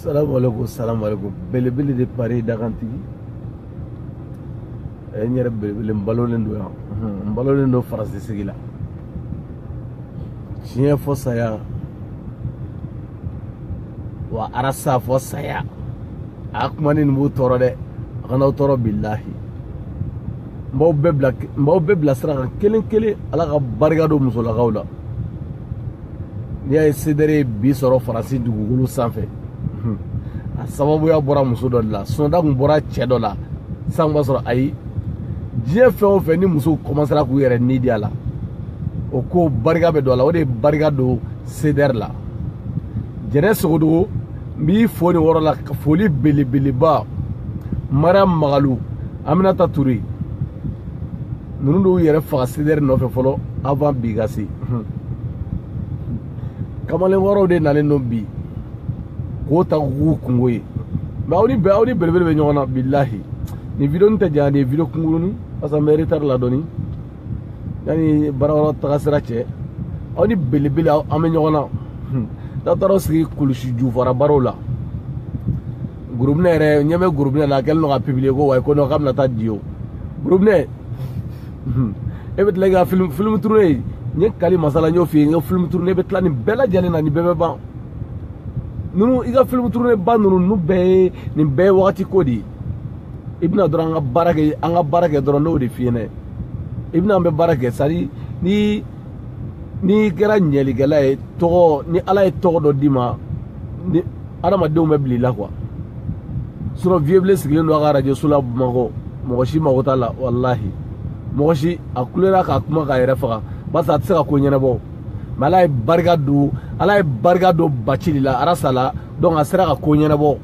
Salam alaikum. Belebele de Paris d'Arantigi. Et il y a le ballon de France de Sigila. Chien Fossaya. Wa Arasa Fossaya. Akmanin Moutorode. Ranautoro Billahi. Mbao bebla sera kelen ala ka barigado musola gaula. Ni ay cédéré bi soro France dugugulu sanfé. A sababu ya bora muso dɔ la sonda kun bɔra cɛ dɔ la san b'a sɔrɔ ayi diɲɛ fɛn o fɛn ni muso commencera k'u yɛrɛ nidi a la o ko barika bɛ dɔ la o de ye barika don CDR la Jɛnɛ Sogodogo n b'i fo nin yɔrɔ la foli belebeleba Mariam Magalu Aminata Touré ninnu de y'u yɛrɛ faga CDR nɔfɛ fɔlɔ avant bi ka se kamalen wɔɔrɔw de nalen don bi ko ta k'u kungo ye mais aw ni belebele bɛ ɲɔgɔn na bilahi ni video nin tɛ janya ni video kunkurunin parce que an bɛ retard la dɔɔni yanni baarayɔrɔ taga sira cɛ aw ni belebele an bɛ ɲɔgɔn na n'a taara sigi kulusi jufara baaraw la groupe ne yɛrɛ ɲɛ bɛ groupe ne la a kɛlen don ka publier ko wa ko non k'a bɛna taa di o groupe ne e bɛ tila ka film tourner n ye Kali Masala n y'o f'i ye n ka film tourner bɛ tila nin bɛɛ lajɛlen na nin bɛɛ bɛ ban nunu i ka film tourner ba nunu bɛɛ ye nin bɛɛ ye wagati ko de ye i bɛna dɔrɔn an ka baara kɛ dɔrɔn n'o de f'i ɲɛna i bɛna an bɛ baara kɛ c'est à dire ni kɛra ɲɛlikɛla ye tɔgɔ ni Ala ye tɔgɔ dɔ d'i ma ni adamadenw bɛ bila i la quoi sinon vieux sigilen don a ka radio so la Bamakɔ mɔgɔ si mago t'a la walahi mɔgɔ si a kulera k'a kuma k'a yɛrɛ faga parce que a tɛ se ka ko ɲɛnabɔ mais Ala ye barika don baci de la arasa la donc a sera ka ko ɲɛnabɔ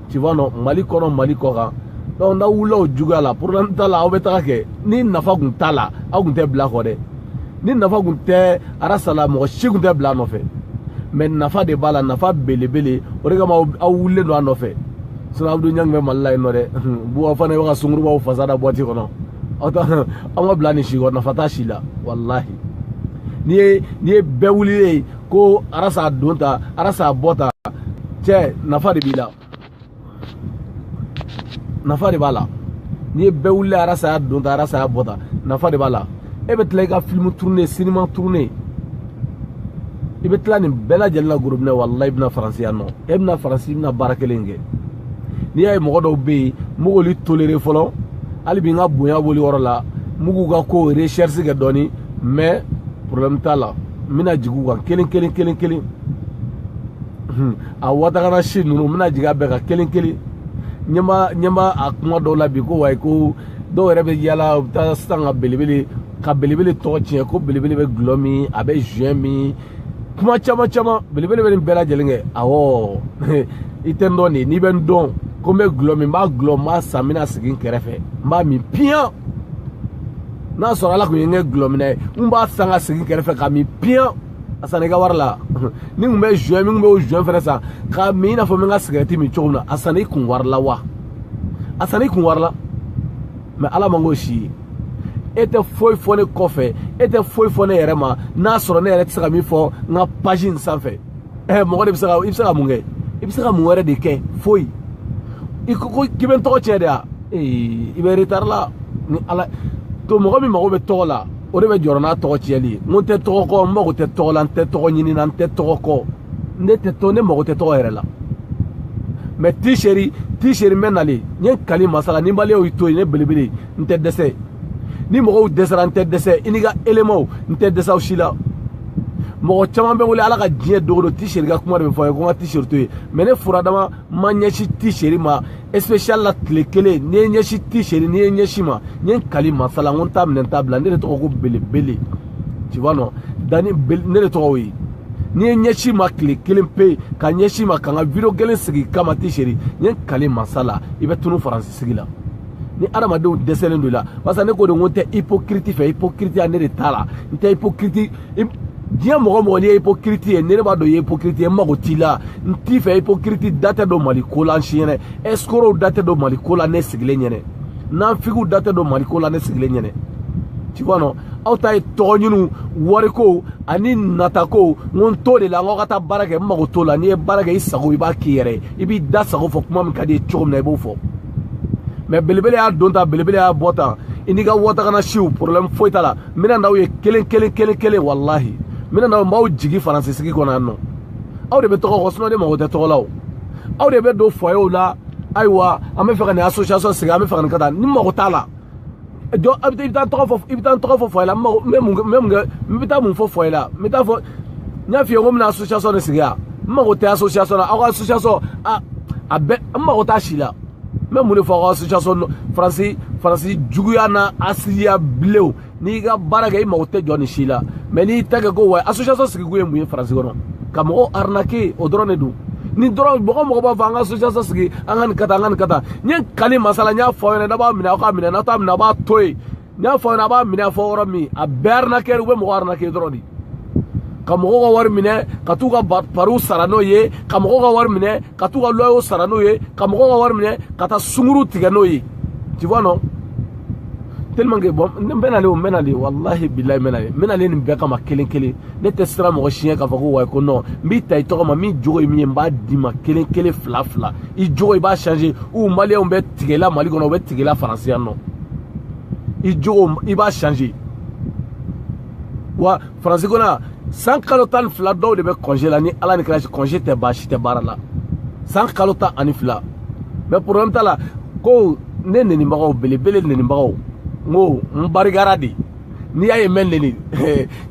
tu vois non Mali kɔnɔ Mali kɔ kan donc n'aw wulila o juguya la problème t'a la aw bɛ taga kɛ ni nafa kun t'a la aw kun tɛ bila kɔ dɛ ni nafa kun tɛ arasa la mɔgɔ si kun tɛ bila a nɔfɛ mais nafa de b'a la nafa belebele o de kama aw wulilen don a nɔfɛ sinon Abdou Niang bɛ Mali la yen nɔ dɛ buwa fana bɛ ka sungurubaw fasa da boîte kɔnɔ aw ka bila nin si kɔ nafa t'a si la wallahi ni ye bɛɛ wulilen ko arasa don ta arasa bɔ ta cɛ nafa de b'i la nafa de b'a la ni ye bɛɛ wulilen arasa don ta arasa bɔ ta nafa de b'a la e bɛ tila i ka film tourner cinéma tourner i bɛ tila nin bɛɛ lajɛlen na groupe ne wallahi i bɛna faransi yan nɔ e bɛna faransi i bɛna baara kelen kɛ n'i y'a ye mɔgɔ dɔw bɛ yen m'u k'olu tolérer fɔlɔ hali bi n ka bonya b'olu yɔrɔ la m'u k'u ka ko recherche kɛ dɔɔni mais problème t'a la n bɛna jigin u kan kelen a watagana si ninnu n bɛna jigin a bɛɛ kan kelen ɲɛ b'a a kuma dɔw la bi ko wayi ko dɔw yɛrɛ bɛ yala u bɛ taa sisan ka belebele tɔgɔ tiɲɛ ko belebele bɛ gulɔ min a bɛ juin min kuma caman belebele bɛ nin bɛɛ lajɛlen kɛ awɔ i tɛ n dɔn de n'i bɛ n dɔn ko n bɛ gulɔ min n b'a gulɔ n b'a san n bɛna sigi n kɛrɛfɛ n b'a min piyan n'a sɔrɔ Ala kun ye n kɛ gulɔ minɛ ye n b'a san ka sigi n kɛrɛfɛ ka min piyan a sanna i ka wari la ni kun bɛ juin min kun bɛ o juin fɛnɛ san k'a min i n'a fɔ n bɛ n ka sigarɛti min cogo min na a sanna i kun wari la wa a sanna i kun wari la mais Ala man k'o si ye e tɛ foyi fɔ ne kɔfɛ e tɛ foyi fɔ ne yɛrɛ ma n'a sɔrɔ ne yɛrɛ tɛ se ka min fɔ n ka page in sanfɛ mɔgɔ de bɛ se ka i bɛ se ka mun kɛ i bɛ se ka mun wɛrɛ de kɛ foyi i ko k'i bɛ n tɔgɔ tiɲɛ de wa i bɛ retard la ni Ala to mɔgɔ min mago bɛ tɔgɔ la o de bɛ jɔrɔ n'a tɔgɔ tiɲɛli ye n ko n tɛ tɔgɔ kɔ n mago tɛ tɔgɔ la n tɛ tɔgɔ ɲini na n tɛ tɔgɔ kɔ ne mago tɛ tɔgɔ yɛrɛ la mais t-shirt n bɛ nalen n ye Kali Masala ni maliyɛnw y'i to yen ne belebele n tɛ dɛsɛ ni mɔgɔw dɛsɛra n tɛ dɛsɛ i n'i ka éléments n tɛ dɛsɛ aw si la mɔgɔ caman bɛ wele Ala ka diɲɛ dogo don t-shirt ka kuma de bɛ fɔ a ye ko n ka t-shirt to yen mais ne furadama ma ɲɛsin t-shirt ma spécial la tile kelen n'i ye ɲɛsin t-shirt n'i ye ɲɛsin ma n ye Kali Masala n ko n t'a minɛ n t'a bila ne de tɔgɔ ko belebele tu vois non Dani ne de tɔgɔ o ye n'i ye ɲɛsin ma tile kelen pe ka ɲɛsin ma ka n ka video kelen sigi kama t-shirt n ye Kali Masala i bɛ tunu faransi sigi la ni adamadenw dɛsɛlen don i la parce que ne ko de n ko n tɛ hypocrite fɛ hypocrite ya ne de t'a la n tɛ hypocrite diɲɛ mɔgɔ n'i ye hypocrite ye ne b'a dɔn i ye hypocrite ye n mago t'i la n t'i fɛ hypocrite da tɛ don Mali ko la n si ɲɛnɛ escrocs da tɛ don Mali ko la ne sigilen ɲɛnɛ nafigiw da tɛ don Mali ko la ne sigilen ɲɛnɛ tu vois non aw ta ye tɔgɔ ɲini wari ko ani nata ko n to de la n ka taa baara kɛ n mago t'o la n'i ye baara kɛ i sago i b'a k'i yɛrɛ i b'i da sago fɔ kuma min ka di ye cogo min na i b'o fɔ mais belebele y'a don ta belebele y'a bɔ tan i n'i ka wɔtakana siw problème foyi t'a la n bɛna n'aw ye kelen walahi n bɛna n'aw m'aw jigi faransi sigi kɔnɔ yan nɔ aw de bɛ tɔgɔ kɔ sinon ne mago tɛ tɔgɔ la o aw de bɛ don foyer la ayiwa an bɛ fɛ ka nin association sigi an bɛ fɛ ka nin ka taa ni mago t'a la i bɛ taa tɔgɔ fɔ foyer la n bɛ taa mun fɔ foyer la n bɛ taa fɔ n y'a f'i ye ko n bɛna association de sigi yan n mago tɛ association la aw ka association a bɛɛ n mago t'a si la n bɛ mun de fɔ aw ka association faransi juguya na asiliya bilenw n'i ka baara kɛ i mago tɛ jɔ nin si la mais n'i ta kɛ ko wa association sigikun ye mun ye faransi kɔnɔ ka mɔgɔw arnaquer o dɔrɔn de don ni dɔrɔn mɔgɔ b'a fɔ an ka association sigi an ka nin ka taa an ka nin ka taa n ye kali masala n y'a fɔ aw ɲɛna n'a b'a minɛ aw k'a minɛ n'a t'a minɛ a b'a to yen n y'a fɔ aw ɲɛna a b'a minɛ a fɔ yɔrɔ min a bɛɛ arnaqueur u bɛ mɔgɔ arnaquer dɔrɔn de ka mɔgɔw ka wari minɛ ka t'u ka pariw sara n'o ye ka mɔgɔw ka wari minɛ ka t'u ka loyer sara n'o ye ka mɔgɔw ka wari minɛ ka taa sunguru tigɛ n'o ye tu vois non tellement que bon n bɛ nale wallahi billahi n bɛ nale nin bɛɛ kama kelen ne tɛ siran mɔgɔ siɲɛ k'a fɔ ko wayi ko non n b'i ta i tɔgɔ ma min jogo ye min ye n b'a d'i ma kelen fila i jogo i b'a changer ou maliyɛnw bɛ tigɛla Mali kɔnɔ u bɛ tigɛla faransi yan nɔ i jogo i b'a changer wa faransi kɔnɔ san kalo 12 dɔw de bɛ congé la ni ala ni kira congé tɛ ba si tɛ baara la san kalo 12 mais problème t'a la ko ne nenibagaw belebele nenibagaw n ko n barikara de n'i y'a ye n bɛ neni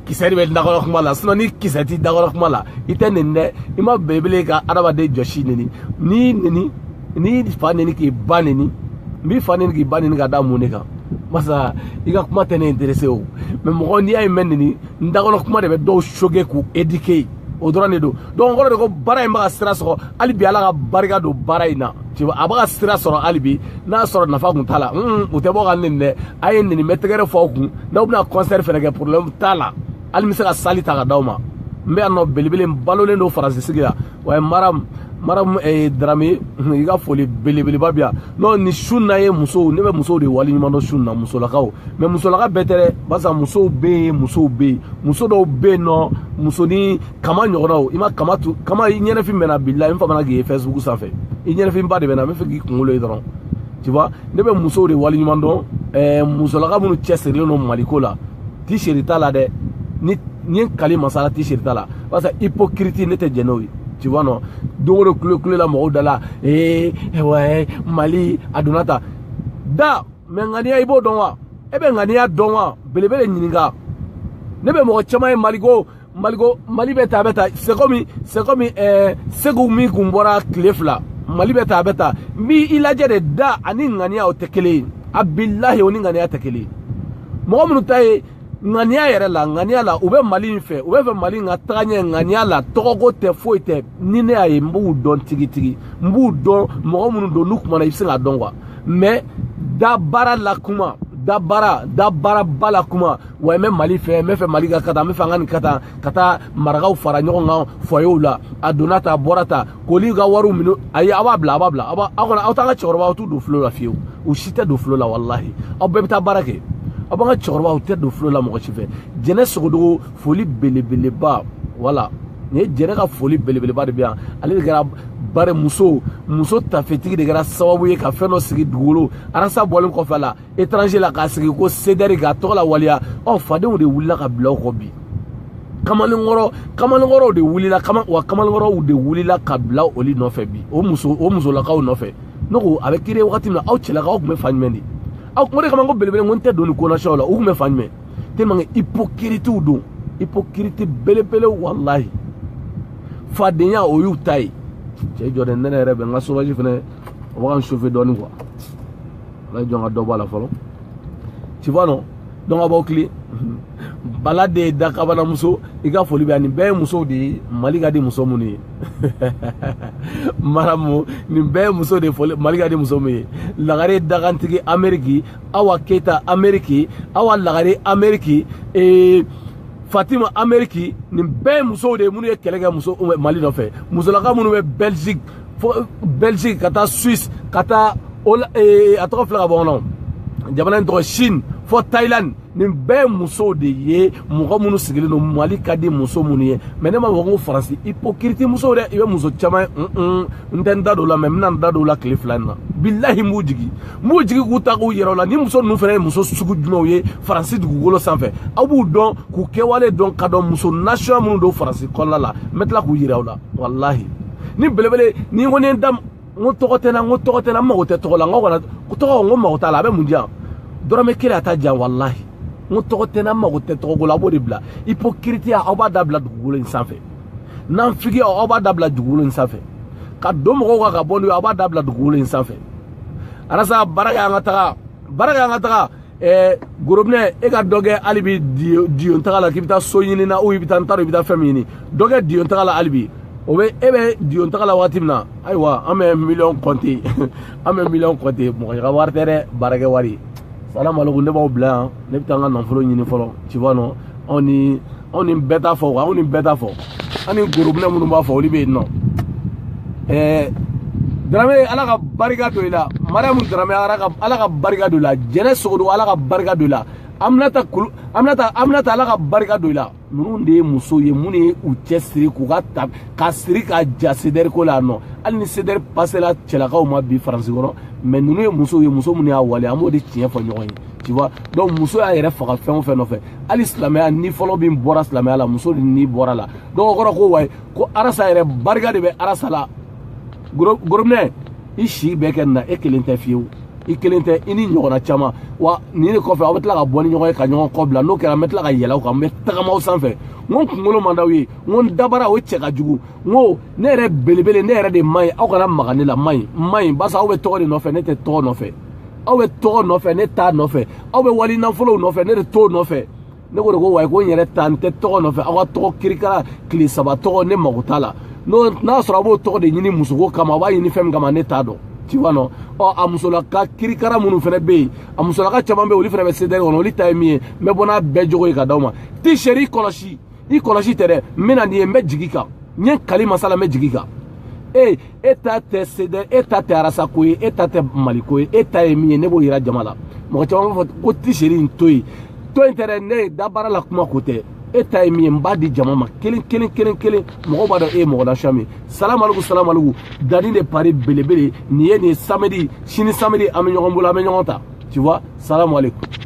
kisɛ de bɛ dakɔnɔ kuma la sinon ni kisɛ t'i dakɔnɔ kuma la i tɛ neni dɛ i ma belebele ka adamaden jɔsi neni n'i neni n'i fa neni k'i ba neni n b'i fa neni k'i ba neni ka da mun de kan masa i ka kuma tɛ ne intéressé o mais mɔgɔ n'i y'a ye n bɛ neni n dakɔnɔ kuma de bɛ dɔw choquer k'u éduquer o dɔrɔn de don donc n kɔrɔ de ko baara in bɛ ka sira sɔrɔ hali bi ala ka barika don baara in na a bɛ ka sira sɔrɔ hali bi n'a sɔrɔ nafa kun t'a la u tɛ bɔ ka neni dɛ a ye neni mɛ tɛgɛrɛ fɔ aw kun n'aw bɛna concert fɛnɛ kɛ problème t'a la hali n bɛ se ka sali ta ka d'aw ma n bɛ yan nɔ belebele n balolen don faransi sigi la wa maram Darame i ka foli belebeleba bi yan non ni su na ye musow ne bɛ musow de wali ɲuman dɔn su na musolakaw mais musolaka bɛɛ tɛ dɛ barisa musow bɛ yen muso dɔw bɛ yen nɔ muso ni kama ɲɔgɔnnaw i ma kama i ɲɛnɛfin bɛna bilahi n famana k'i ye Facebook sanfɛ i ɲɛnɛfin ba de bɛna n bɛ fɛ k'i kunkolo ye dɔrɔn tu vois ne bɛ musow de wali ɲuman dɔn musolaka minnu cɛsirilen don Maliko la t-shirt t'a la dɛ ni ye kali masala t-shirt t'a la barisa hypocrite ne tɛ jɛn n'o ye tu vois non don o don kule la mɔgɔw da la ouais Mali a donna ta da mais ŋaniya i b'o dɔn wa e bɛ ŋaniya dɔn wa belebele ɲininka ne bɛ mɔgɔ caman ye Mali bɛ ta c'est comme Segu min kun bɔra tile 2 Mali bɛ ta n b'i lajɛ de da ani ŋaniya o tɛ kelen ye a billahi o ni ŋaniya tɛ kelen ye mɔgɔ minnu ta ye ŋaniya yɛrɛ la ŋaniya la u bɛ Mali in fɛ u bɛ fɛ Mali in ka taga ɲɛ ŋaniya la tɔgɔko tɛ foyi tɛ ni ne y'a ye n b'u dɔn tigitigi n b'u dɔn mɔgɔ minnu don n'u kumana i bɛ se k'a dɔn quoi mais da baara la kuma da baara ba la kuma wa n bɛ Mali fɛ n bɛ fɛ Mali ka taa n bɛ fɛ an ka nin ka taa marakaw fara ɲɔgɔn kan foyerw la a donna ta a bɔra ta k'olu ka wariw minɛ ayi aw b'a bila aw kɔni aw t'an ka cɛkɔrɔbaw aw t'u don filɛ la fiyewu u si tɛ don filɛ la walahi aw bɛɛ bɛ taa baara kɛ aw b'an ka cɛkɔrɔbaw tɛ don filɛ la mɔgɔ si fɛ Jɛnɛ Sogodogo foli belebeleba voilà nin ye Jɛnɛ ka foli belebeleba de bɛ yan ale de kɛra bari muso tafetigi de kɛra sababu ye ka fɛn dɔ sigi dugukolo arasa bɔlen kɔfɛ la étranger la k'a sigi ko CDR k'a tɔgɔ la waliya fadenw de wulila ka bila aw kɔ bi kamalenkɔrɔw de wulila wa kamalenkɔrɔw de wulila ka bila olu nɔfɛ bi o musolakaw nɔfɛ ne ko a bɛ kiri wagati min na aw cɛlakaw tun bɛ fan jumɛn de aw o de kama ko belebele ko n tɛ don ni konasiɲɛw la u tun bɛ fan jumɛn tellement que hypocritew don hypocrite belebele wallahi fadenya o y'u ta ye cɛ jɔ dɛ ne yɛrɛ bɛ n ka sauvage fɛnɛ o bɛ ka n chauffer dɔɔnin quoi ala ye jɔn ka dɔ bɔ a la fɔlɔ tu vois non donc a b'aw kilen Bala de dakabana muso i ka foli bɛ yan nin bɛɛ ye musow de ye Mali ka di muso minnu ye maramu nin bɛɛ ye muso de foli Mali ka di muso minnu ye Lagare Dagantigi Amérique Awa Keita Amérique Awa Lagare Amérique Fatima Amérique nin bɛɛ ye musow de ye minnu ye kɛlɛ kɛ muso Mali nɔfɛ musolaka minnu bɛ Belgique ka taa Suisse ka taa a tɔgɔ filɛ ka bɔ kɔnɔ jamana in tɔgɔ Chine fo Thailand nin bɛɛ muso de ye mɔgɔ minnu sigilen don Mali ka di muso minnu ye mais ne ma fɔ ko Faransi hypocrite muso dɛ i bɛ muso caman n tɛ n da don la mais n bɛna n da don la tile fila in na billahi n b'u jigi k'u ta k'u yɛrɛ o la ni muso ninnu fana ye muso sugu jumɛnw ye Faransi dugukolo sanfɛ aw b'u dɔn k'u kɛwale dɔn ka dɔn muso nation minnu don Faransi kɔnɔna la n bɛ tila k'u yira aw la wallahi ni belebele ni ko ni n da n ko tɔgɔ tɛ n na n mago tɛ tɔgɔ la n ko kana tɔgɔ n ko mago t'a la a bɛ mun di yan dɔrɔmɛ kelen a ta jan wallahi n ko tɔgɔ tɛ n na n mago tɛ tɔgɔ ko la a b'o de bila hypocrite aw b'a dabila dugukolo in sanfɛ nanfigi aw b'a dabila dugukolo in sanfɛ ka don mɔgɔw kan ka bɔ n'u ye aw b'a dabila dugukolo in sanfɛ arasa baara kɛ an ka taga gorobinɛ e ka dɔ kɛ hali bi diyon taga la k'i bɛ taa so ɲini na ou i bɛ taa n t'a dɔn i bɛ taa fɛn min ɲini dɔ kɛ diyon taga la hali bi o bɛ e bɛ diyon taga la waati min na ayiwa an bɛ miliyɔn kɔnte mɔgɔ ka wari tɛ dɛ baarakɛ wari salam alaikum ne b'aw bila yan ne bɛ taa n ka nafolo ɲini fɔlɔ tu vois non anw ni bɛɛ t'a fɔ anw ni bɛɛ t'a fɔ an ni gorobinɛ minnu b'a fɔ olu bɛ yen nɔ Dramé ala ka barika do ila Mariam Dramé ala ka barika do ila Jɛnɛ Sogodo ala ka barika do ila Aminata ala ka barika do ila ninnu de ye muso ye mun ye u cɛ siri k'u ka siri ka ja CDR ko la nɔ hali ni CDR passela cɛlakaw ma bi Faransi kɔnɔ mais ninnu ye muso minnu y'a wale an b'o de tiɲɛ fɔ ɲɔgɔn ye tu vois donc muso y'a yɛrɛ faga fɛn o fɛn nɔfɛ hali silamɛya ni fɔlɔ min bɔra silamɛya la muso de ni bɔra la donc o kɔrɔ ko wayi ko arasa yɛrɛ barika de bɛ arasa la gorobinɛ i si bɛɛ kɛ nin na e kelen tɛ fiyewu i kelen tɛ i ni ɲɔgɔnna caman wa nin de kɔfɛ aw bɛ tila ka bɔ ni ɲɔgɔn ye ka ɲɔgɔn kɔ bila n'o kɛra n bɛ tila ka yɛlɛ aw kan n bɛ tagamaw sanfɛ n ko n kunkolo man d'aw ye n ko n dabara o cɛ ka jugu n ko ne yɛrɛ belebele ne yɛrɛ de man ɲi aw kana maga ne la man ɲi barisa aw bɛ tɔgɔ de nɔfɛ ne tɛ tɔgɔ nɔfɛ aw bɛ tɔgɔ nɔfɛ ne t'a nɔfɛ aw bɛ wali nafolow nɔfɛ ne de t'o nɔfɛ ne ko de ko wayi ko n yɛrɛ ta n tɛ tɔgɔ nɔfɛ aw ka tɔgɔ kirikara tile saba tɔgɔ ne mago t'a la n'a sɔrɔ a b'o tɔgɔ de ɲini musoko kama a b'a ɲini fɛn min kama ne t'a dɔn tu vois non a musolaka kirikara minnu fana bɛ yen a musolaka caman bɛ yen olu fana bɛ CDR kɔnɔ olu ta ye min ye n bɛ bɔ n'a bɛɛ jogo ye ka d'aw ma t-shirt i kɔlɔsi tɛ dɛ n bɛ na nin ye n bɛ jigin kan n ye kali masala n bɛ jigin kan e ta tɛ CDR e ta tɛ arasa ko ye e ta tɛ Mali ko ye e ta ye min ye ne b'o yira jama la mɔgɔ caman b'a fɔ ko t-shirt in to yen tɛ dɛ ne ye da baara la kuma ko tɛ e ta ye min ye n b'a di jama ma kelen mɔgɔw b'a dɔn e ye mɔgɔ nasiya min ye salam alaikum danni de pari belebele nin ye nin ye samedi sini samedi an bɛ ɲɔgɔn bolo an bɛ ɲɔgɔn ta tu vois salam alaikum